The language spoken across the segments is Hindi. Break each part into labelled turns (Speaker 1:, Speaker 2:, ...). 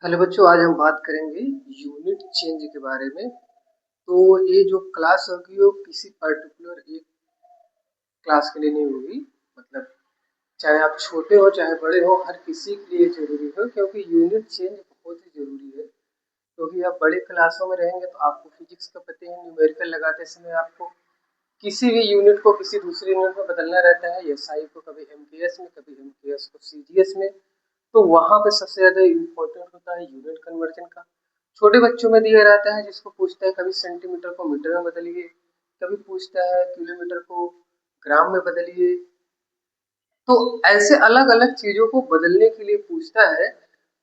Speaker 1: हेलो बच्चों, आज हम बात करेंगे यूनिट चेंज के बारे में। तो ये जो क्लास होगी वो किसी पर्टिकुलर एक क्लास के लिए नहीं होगी। मतलब चाहे आप छोटे हो चाहे बड़े हो, हर किसी के लिए जरूरी है, क्योंकि यूनिट चेंज बहुत ही जरूरी है। क्योंकि आप बड़े क्लासों में रहेंगे तो आपको फिजिक्स का पता है, न्यूमेरिकल लगाते समय आपको किसी भी यूनिट को किसी दूसरी यूनिट में बदलना रहता है। एसआई को कभी एमकेएस में, कभी एमकेएस को सीजीएस में। तो वहाँ पे सबसे ज़्यादा इम्पोर्टेंट होता है यूनिट कन्वर्जन का। छोटे बच्चों में दिया रहता है, जिसको पूछता है कभी सेंटीमीटर को मीटर में बदलिए, कभी पूछता है किलोमीटर को ग्राम में बदलिए। तो ऐसे अलग अलग चीज़ों को बदलने के लिए पूछता है।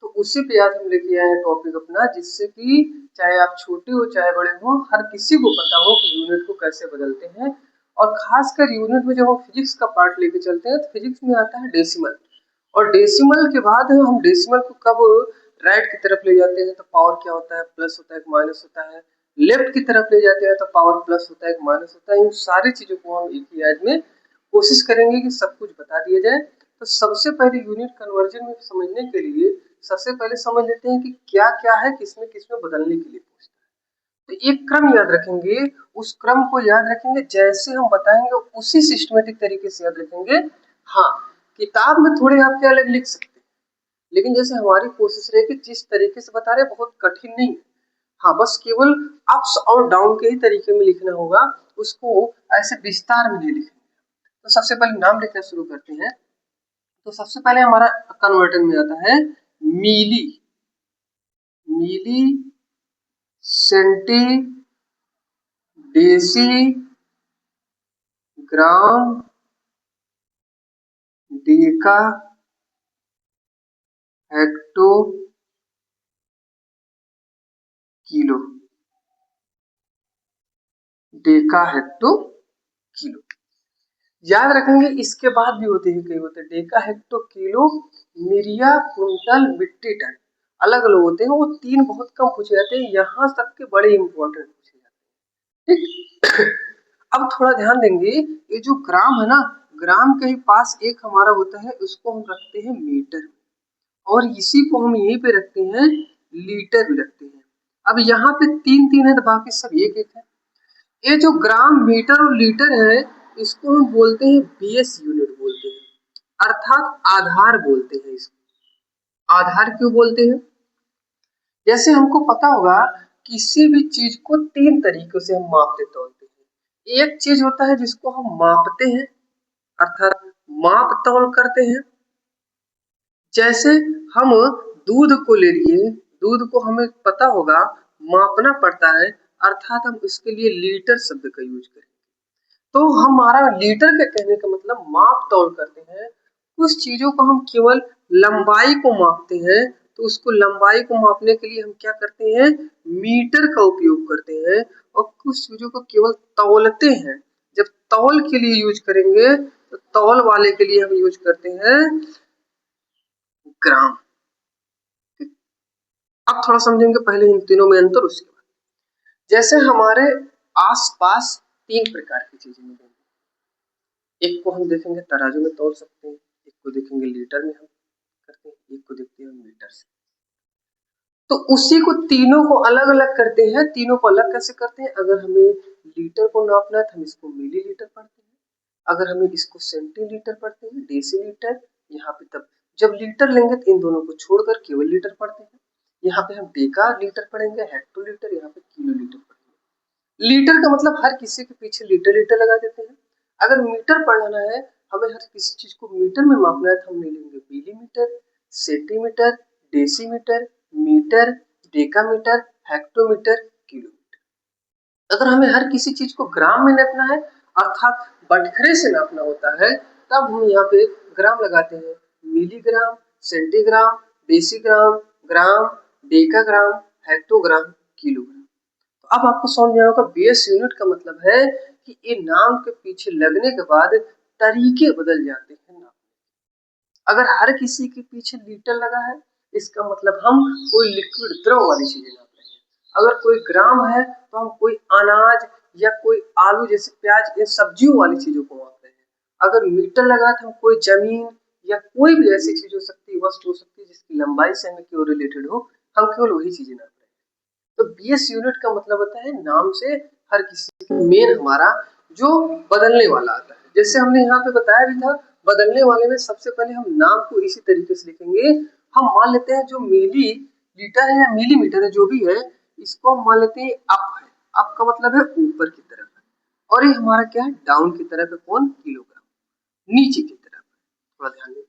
Speaker 1: तो उसी पे आज हम लेके आए हैं टॉपिक अपना, जिससे कि चाहे आप छोटे हो चाहे बड़े हो, हर किसी को पता हो कि यूनिट को कैसे बदलते हैं। और खासकर यूनिट में जब हम फिजिक्स का पार्ट लेके चलते हैं तो फिजिक्स में आता है डेसिमल। और डेसिमल के बाद हम डेसिमल को कब राइट की तरफ ले जाते हैं तो पावर क्या होता है, प्लस होता है कि माइनस होता है। लेफ्ट की तरफ ले जाते हैं तो पावर प्लस होता है कि माइनस होता है। इन सारी चीजों को हम एक ही आज में कोशिश करेंगे कि सब कुछ बता दिया जाए। तो सबसे पहले यूनिट कन्वर्जन में समझने के लिए सबसे पहले समझ लेते हैं कि क्या क्या है, किसमें किसमें बदलने के लिए पूछता है। तो एक क्रम याद रखेंगे, उस क्रम को याद रखेंगे, जैसे हम बताएंगे उसी सिस्टमेटिक तरीके से याद रखेंगे। हाँ, किताब में थोड़े आप क्या अलग लिख सकते हैं, लेकिन जैसे हमारी कोशिश रहे कि जिस तरीके से बता रहे बहुत कठिन नहीं है। हाँ, बस केवल अप्स और डाउन के ही तरीके में लिखना होगा, उसको ऐसे विस्तार में नहीं लिखेंगे। तो सबसे पहले नाम लिखना शुरू करते हैं। तो सबसे पहले हमारा कन्वर्टन में आता है milli. Milli, centi, deci, gram, deca, hecto, kilo. Deca, hecto, kilo याद रखेंगे। इसके बाद भी होते हैं, कई होते हैं डेका, हेक्टो, किलो, मिरिया, कुंटल, मिट्टी, टन। अलग अलग होते हैं, वो तीन बहुत कम पूछे जाते हैं, यहाँ तक के बड़े इंपॉर्टेंट पूछे जाते हैं। ठीक। अब थोड़ा ध्यान देंगे, ये जो ग्राम है ना, ग्राम के ही पास एक हमारा होता है, उसको हम रखते हैं मीटर, और इसी को हम यहीं पे रखते हैं लीटर भी रखते हैं। अब यहाँ पे तीन तीन है तो बाकी सब एक एक है। ये जो ग्राम, मीटर और लीटर है, इसको हम बोलते हैं बेस यूनिट बोलते हैं, अर्थात आधार बोलते हैं इसको। आधार क्यों बोलते हैं? जैसे हमको पता होगा, किसी भी चीज को तीन तरीकों से हम मापते तौलते हैं। एक चीज होता है जिसको हम मापते हैं, अर्थात माप तौल करते हैं। जैसे हम दूध को ले लिए, दूध को हमें पता होगा मापना पड़ता है, अर्थात हम इसके लिए लीटर शब्द का यूज करें। तो हमारा लीटर के कहने का मतलब माप तौल करते हैं। कुछ चीजों को हम केवल लंबाई को मापते हैं, तो उसको लंबाई को मापने के लिए हम क्या करते हैं, मीटर का उपयोग करते हैं। और कुछ चीजों को केवल तौलते हैं, जब तौल के लिए यूज करेंगे तो तौल वाले के लिए हम यूज करते हैं ग्राम। अब थोड़ा समझेंगे पहले इन तीनों में अंतर, उसके बाद जैसे हमारे आसपास तीन प्रकार की चीजें मिलेंगी। एक को हम देखेंगे तराजू में तौल सकते हैं, एक को देखेंगे लीटर में हम करते हैं, एक को देखते हैं मीटर से। तो उसी को तीनों को अलग अलग करते हैं। तीनों को अलग कैसे करते हैं? अगर हमें लीटर को नापना है तो हम इसको मिली लीटर पढ़ते हैं, अगर हमें इसको सेंटीलीटर पढ़ते हैं, डेसीलीटर। यहाँ पे तब जब लीटर लेंगे तो इन दोनों को छोड़कर केवल लीटर पढ़ते हैं। यहाँ पे हम डेका लीटर पढ़ेंगे, हेक्टोलीटर, यहाँ पे किलो लीटर पढ़ेंगे। लीटर का मतलब हर किसी के पीछे लीटर लीटर लगा देते हैं। अगर मीटर पढ़ना है, हमें हर किसी चीज को मीटर में मापना है, तो हम ले लेंगे millimetre, centimetre, decimetre, metre, decametre, hectometre, kilometre. अगर हमें हर किसी चीज को ग्राम में नापना है, अर्थात बटखरे से नापना होता है, तब हम यहाँ पे ग्राम लगाते हैं। मिलीग्राम, सेंटीग्राम, डेसीग्राम, ग्राम, डेकाग्राम, हेक्टोग्राम, किलोग्राम। तो अब आपको समझ में आएगा बेस यूनिट का मतलब है कि ये नाम के पीछे लगने के बाद तरीके बदल जाते हैं नाम। अगर हर किसी के पीछे लीटर लगा है, इसका मतलब हम कोई लिक्विड द्रव वाली चीजें नाप रहे हैं। अगर कोई ग्राम है तो हम कोई अनाज या कोई आलू जैसे प्याज या सब्जियों वाली चीजों को माप रहे हैं। अगर मीटर लगा तो हम कोई जमीन या कोई भी ऐसी चीज हो सकती है, वस्तु हो सकती है जिसकी लंबाई से हमें क्यों रिलेटेड हो, हम केवल वही चीजें नाप रहे हैं। तो बीएस यूनिट का मतलब होता है नाम से हर किसी मेन हमारा जो बदलने वाला आता है। जैसे हमने यहाँ पे बताया भी था, बदलने वाले में सबसे पहले हम नाम को इसी तरीके से लिखेंगे। हम मान लेते हैं जो मिली लीटर है या मिलीमीटर है जो भी है, इसको हम मान लेते हैं अप है। अप का मतलब है ऊपर की तरफ है, और ये हमारा क्या है डाउन की तरफ है। कौन? किलोग्राम। नीचे की तरफ है। थोड़ा ध्यान दें।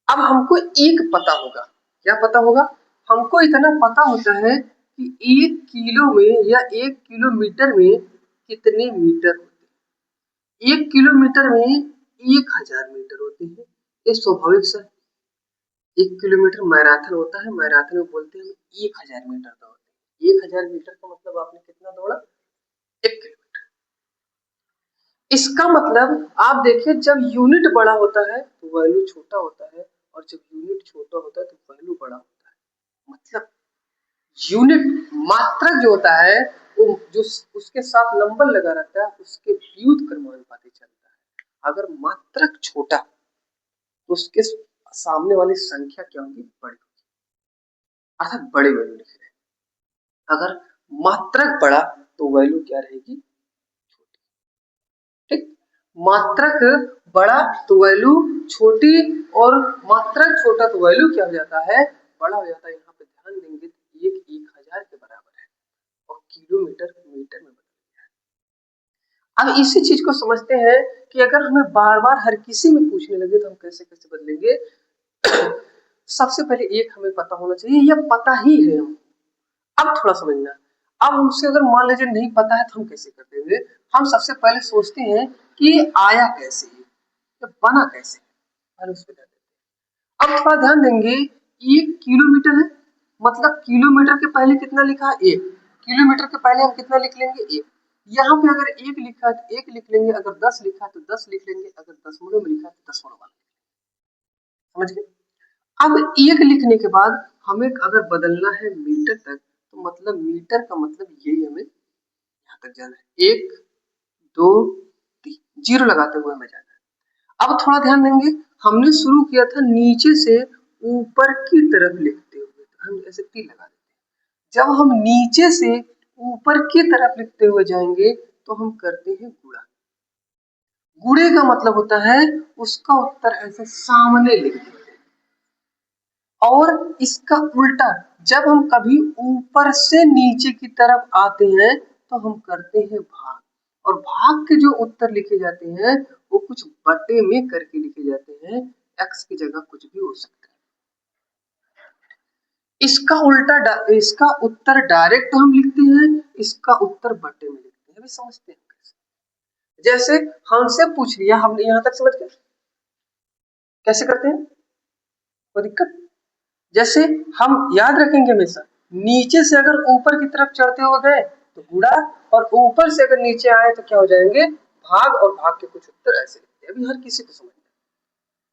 Speaker 1: अब हमको एक पता होगा, क्या पता होगा? हमको इतना पता होता है कि 1 किलो में या 1 किलोमीटर में कितने मीटर होते हैं। 1 किलोमीटर में 1000 मीटर होते हैं। ये स्वाभाविक सा 1 किलोमीटर मैराथन होता है, मैराथन में बोलते हैं 1000 मीटर दौड़ते हैं। 1000 मीटर का मतलब आपने कितना दौड़ा? 1 किलोमीटर। इसका मतलब आप देखिए, जब यूनिट बड़ा होता है तो वैल्यू छोटा होता है, और जब यूनिट छोटा होता है तो वैल्यू बड़ा होता है। मतलब यूनिट मात्रक जो होता है वो जो उसके साथ नंबर लगा रहता है उसके व्युत्क्रमानुपाती चलता है। अगर मात्रक छोटा तो उसके सामने वाली संख्या क्या होगी? बड़ी होगी, अर्थात बड़े वैल्यू लिख रहे हैं। अगर मात्रक बड़ा तो वैल्यू क्या रहेगी? छोटी। ठीक, मात्रक बड़ा तो वैल्यू छोटी, और मात्रक छोटा तो वैल्यू क्या हो जाता है? बड़ा हो जाता है। यहाँ पे ध्यान देंगे तो 1000 के बराबर है, और किलोमीटर मीटर में बदल गया है। अब इसी चीज को समझते हैं कि अगर हमें बार बार हर किसी में पूछने लगे तो हम कैसे कैसे बदलेंगे। सबसे पहले एक हमें पता होना चाहिए, यह पता ही है हम। अब थोड़ा समझना, अब हमसे अगर मान लीजिए नहीं पता है तो हम कैसे कर देंगे? हम सबसे पहले सोचते हैं कि आया कैसे है, तो बना कैसे है, पहले उस पर ध्यान देते हैं। अब थोड़ा ध्यान देंगे, 1 किलोमीटर है, मतलब किलोमीटर के पहले कितना लिखा है? 1। किलोमीटर के पहले हम कितना लिख लेंगे? 1। यहाँ पे अगर 1 लिखा है तो 1 लिख लेंगे, अगर 10 लिखा है तो 10 लिख लेंगे, अगर दशमलव में लिखा है तो दशमलव वाला। समझ गए? अब 1 लिखने के बाद हमें अगर बदलना है मीटर तक, तो मतलब मीटर का मतलब यही हमें यहाँ तक जाना है। 1 2 3 जीरो लगाते हुए हमें जाना है। अब थोड़ा ध्यान देंगे, हमने शुरू किया था नीचे से ऊपर की तरफ लिखते हुए, तो हम ऐसे तीर लगा देते हैं। जब हम नीचे से ऊपर की तरफ लिखते हुए जाएंगे तो हम करते हैं गुणा। गुणे का मतलब होता है उसका उत्तर ऐसे सामने लिख देते हैं। और इसका उल्टा, जब हम कभी ऊपर से नीचे की तरफ आते हैं तो हम करते हैं भाग, और भाग के जो उत्तर लिखे जाते हैं वो कुछ बटे में करके लिखे जाते हैं। एक्स की जगह कुछ भी हो सकता है। इसका उल्टा इसका उत्तर डायरेक्ट हम लिखते हैं, इसका उत्तर बटे में लिखते हैं। अभी समझते हैं कैसे? जैसे हमसे पूछ लिया, हमने यहां तक समझ गए कैसे करते हैं? कोई दिक्कत? जैसे हम याद रखेंगे हमेशा, नीचे से अगर ऊपर की तरफ चढ़ते हुए गए तो गुणा, और ऊपर से अगर नीचे आए तो क्या हो जाएंगे? भाग, और भाग के कुछ उत्तर ऐसे लिखते हैं। अभी हर किसी को समझना।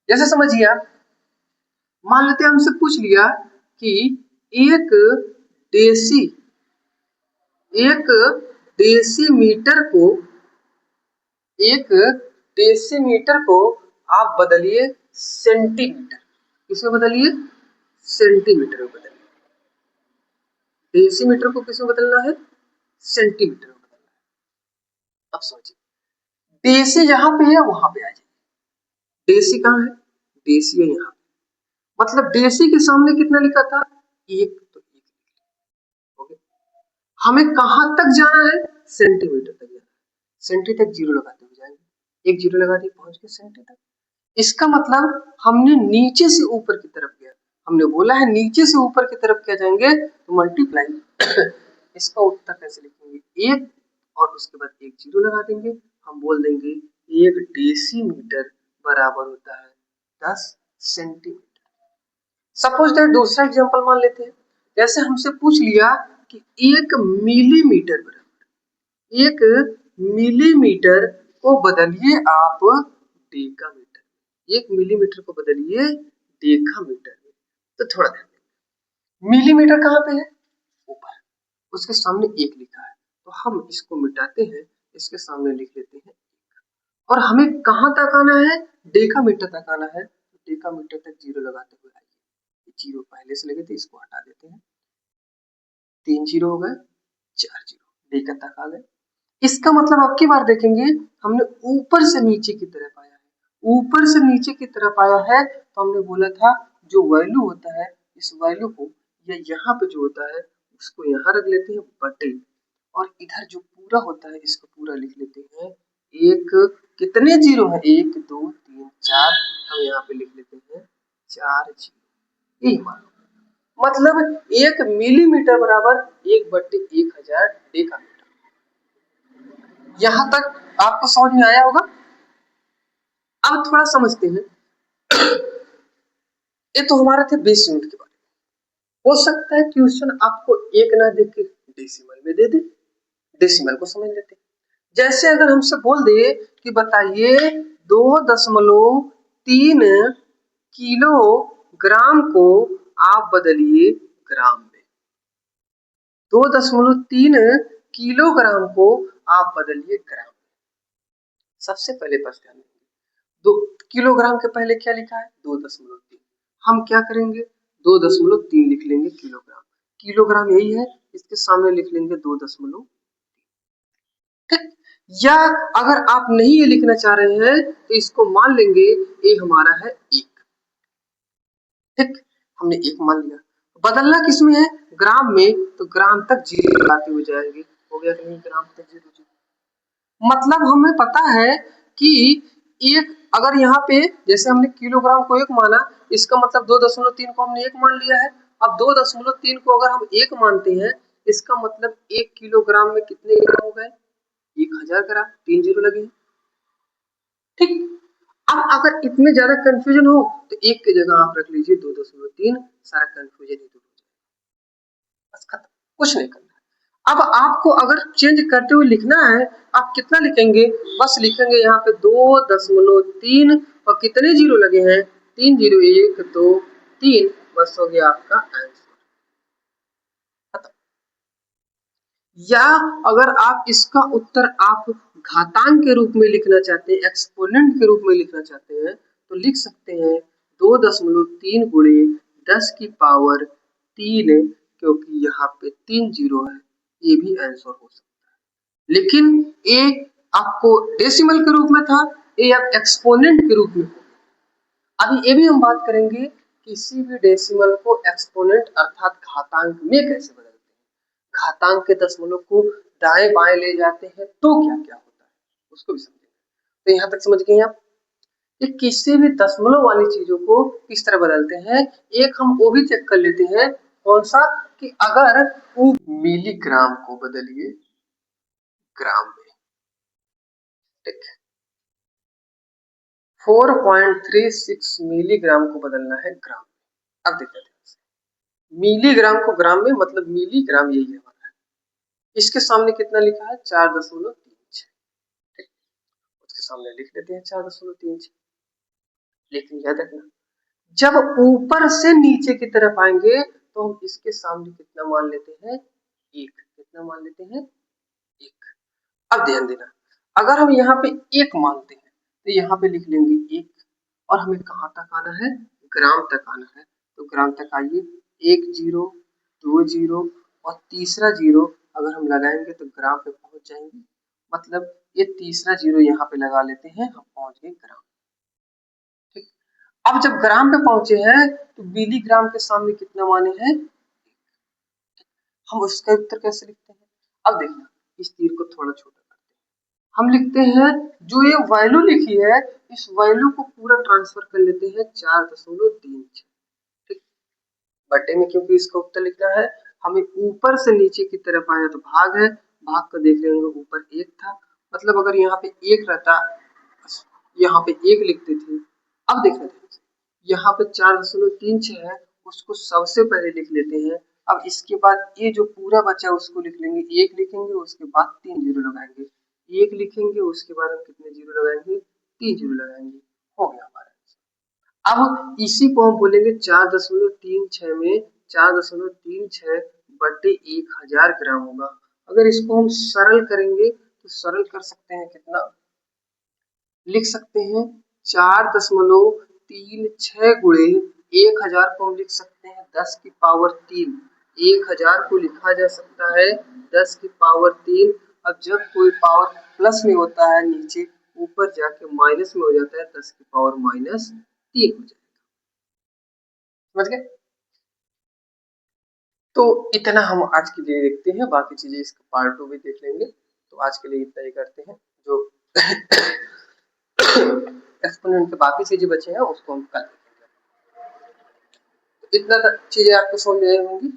Speaker 1: जैसे समझिए आप, मान लेते हैं हमसे पूछ लिया कि एक देसी एक डेसीमीटर को एक डेसीमीटर को आप बदलिए सेंटीमीटर। किसमें बदलिए? सेंटीमीटर में बदलिए। डेसीमीटर को किसमें बदलना है? सेंटीमीटर में बदलना है। अब सोचिए, डेसी जहां पे है वहां पे आ जाइए। डेसी कहाँ है? डेसी है यहाँ। मतलब डेसी के सामने कितना लिखा था? 1, तो 1 हो गया। हमें कहां तक जाना है? सेंटीमीटर तक जाना है। सेंटी तक जीरो लगाते हुए जाएंगे, एक जीरो लगा दिए, पहुंच गए सेंटी तक। इसका मतलब हमने नीचे से ऊपर की तरफ गया। हमने बोला है नीचे से ऊपर की तरफ क्या जाएंगे तो मल्टीप्लाई। इसका उत्तर कैसे लिखेंगे? 1, और उसके बाद एक जीरो लगा देंगे। हम बोल देंगे 1 डेसीमीटर बराबर होता है 10 सेंटीमीटर। सपोज दैट दूसरा एग्जांपल मान लेते हैं। जैसे हमसे पूछ लिया कि 1 मिलीमीटर बराबर, 1 मिलीमीटर को बदलिए आप डेकामीटर। 1 मिलीमीटर को बदलिए डेकामीटर में। तो थोड़ा ध्यान दें, मिलीमीटर कहाँ पे है? ऊपर, उसके सामने 1 लिखा है, तो हम इसको मिटाते हैं, इसके सामने लिख लेते हैं 1। और हमें कहाँ तक आना है? डेकामीटर तक आना है। डेकामीटर तक जीरो लगाते हुए आइए, जीरो पहले से लगे थे, इसको हटा देते हैं। 3 जीरो हो गए, 4 जीरो, डी का तक आ गए। इसका मतलब अब की बार देखेंगे हमने ऊपर से नीचे की तरफ आया है, ऊपर से नीचे की तरफ आया है तो हमने बोला था जो वैल्यू होता है इस वैल्यू को या यहाँ पे जो होता है उसको यहाँ रख लेते हैं बटे, और इधर जो पूरा होता है इसको पूरा लिख लेते हैं एक, कितने जीरो है 1 2 3 4, हम यहाँ पे लिख लेते हैं 4 जीरो, यही मान लो। मतलब 1 मिलीमीटर बराबर 1/1000 डेकामीटर। यहाँ तक आपको समझ में आया होगा। अब थोड़ा समझते हैं, ये तो हमारे थे बेस यूनिट के बारे में। हो सकता है क्वेश्चन आपको एक ना देख के डेसिमल में दे दे, डेसिमल को समझ लेते हैं। जैसे अगर हमसे बोल दे कि बताइए 2.3 किलोग्राम को आप बदलिए ग्राम में, 2.3 किलोग्राम को आप बदलिए ग्राम में। सबसे पहले बस ध्यान देंगे 2 किलोग्राम के पहले क्या लिखा है 2.3, हम क्या करेंगे 2.3 लिख लेंगे किलोग्राम, किलोग्राम यही है, इसके सामने लिख लेंगे 2.3। ठीक, या अगर आप नहीं ये लिखना चाह रहे हैं तो इसको मान लेंगे ये हमारा है 1। ठीक, हमने 1 मान लिया। बदलना किसमें है ग्राम में, तो ग्राम तक जीरो लगाते हुए जाएंगे। हो गया कि नहीं, ग्राम तक जीरो। मतलब हमें पता है कि एक, अगर यहाँ पे जैसे हमने किलोग्राम को 1 माना, इसका मतलब 2.3 को हमने 1 मान लिया है। अब 2.3 को अगर हम 1 मानते हैं, इसका मतलब 1 किलोग्राम में कितने ग्राम हो गए 1000 ग्राम, 3 जीरो लगे। ठीक, अब अगर इतने ज्यादा कंफ्यूजन हो तो 1 की जगह आप रख लीजिए 2.3, सारा कंफ्यूजन ही दूर हो जाएगा, बस खत्म, कुछ नहीं करना। अब आपको अगर चेंज करते हुए लिखना है, आप कितना लिखेंगे, बस लिखेंगे यहाँ पे 2.3 और कितने जीरो लगे हैं 3 जीरो, 1 2 3, बस हो गया आपका आंसर। या अगर आप इसका उत्तर आप घातांक के रूप में लिखना चाहते हैं, एक्सपोनेंट के रूप में लिखना चाहते हैं, तो लिख सकते हैं 2.3 गुणे 10 की पावर 3, क्योंकि यहाँ पे 3 जीरो है, ये भी आंसर हो सकता है। लेकिन ये आपको डेसिमल के रूप में था, ये अब एक्सपोनेंट के रूप में हो। अभी ये भी हम बात करेंगे किसी भी डेसिमल को एक्सपोनेंट अर्थात घातांक में कैसे बदलते हैं, घातांक के दशमलव को दाएं बाएं ले जाते हैं तो क्या क्या होता है उसको भी समझेंगे। तो यहाँ तक समझ गए आप, ये किसी भी दशमलव वाली चीजों को किस तरह बदलते हैं। एक हम वो भी चेक कर लेते हैं, कौन सा, कि अगर वो मिलीग्राम को बदलिए ग्राम में। ठीक, 4.36 मिलीग्राम को बदलना है ग्राम में। अब देखते हैं मिलीग्राम को ग्राम में, मतलब मिलीग्राम यही है हमारा, इसके सामने कितना लिखा है 4.36। ठीक, उसके सामने लिख देते हैं 4.36। लेकिन याद रखना जब ऊपर से नीचे की तरफ आएंगे तो हम इसके सामने कितना मान लेते हैं 1, कितना मान लेते हैं 1। अब ध्यान देना, अगर हम यहाँ पे 1 मानते हैं तो यहाँ पे लिख लेंगे 1, और हमें कहाँ तक आना है ग्राम तक आना है, तो ग्राम तक आइए, 1 जीरो 2 जीरो और तीसरा जीरो अगर हम लगाएंगे तो ग्राम पे पहुंच जाएंगे। मतलब ये तीसरा जीरो यहाँ पे लगा लेते हैं, हम पहुंच गए ग्राम। ठीक, अब जब ग्राम पे पहुंचे हैं तो मिलीग्राम के सामने कितना माने हैं, हम उसका उत्तर कैसे लिखते हैं। अब देखना, इस तीर को थोड़ा छोटा करते हैं, हम लिखते हैं जो ये वैल्यू लिखी है इस वैल्यू को पूरा ट्रांसफर कर लेते हैं 4.36। ठीक, बटे में क्योंकि इसका उत्तर लिखना है, हमें ऊपर से नीचे की तरफ आया तो भाग है, भाग कर देख रहे होंगे ऊपर 1 था, मतलब अगर यहाँ पे 1 रहता, यहाँ पे 1 लिखते थे। अब देखना यहाँ पे 4.36 है, उसको सबसे पहले लिख लेते हैं। अब इसके बाद ये जो पूरा बचा उसको लिख लेंगे, 1 लिखेंगे उसके बाद 3 जीरो लगाएंगे, 1 लिखेंगे उसके बाद हम कितने जीरो लगाएंगे 3 जीरो लगाएंगे, हो गया हमारा। अब इसी को हम बोलेंगे 4.36 में 4.36 बटे 1000 ग्राम होगा। अगर इसको हम सरल करेंगे तो सरल कर सकते हैं, कितना लिख सकते हैं 4.36 गुणे 1000 को हम लिख सकते हैं 10 की पावर 3, 1000 को लिखा जा सकता है 10 की पावर 3। अब जब कोई पावर प्लस में होता है नीचे ऊपर जाके माइनस में हो जाता है 10 की पावर -3 हो जाएगा। समझ गए? तो इतना हम आज के लिए देखते हैं, बाकी चीजें इसका पार्ट 2 भी देख लेंगे। तो आज के लिए इतना ही करते हैं। जो एक्सपोनेंट के बाकी चीजें बचे हैं उसको हम कल देखेंगे। इतना चीजें आपको समझ में आई होंगी।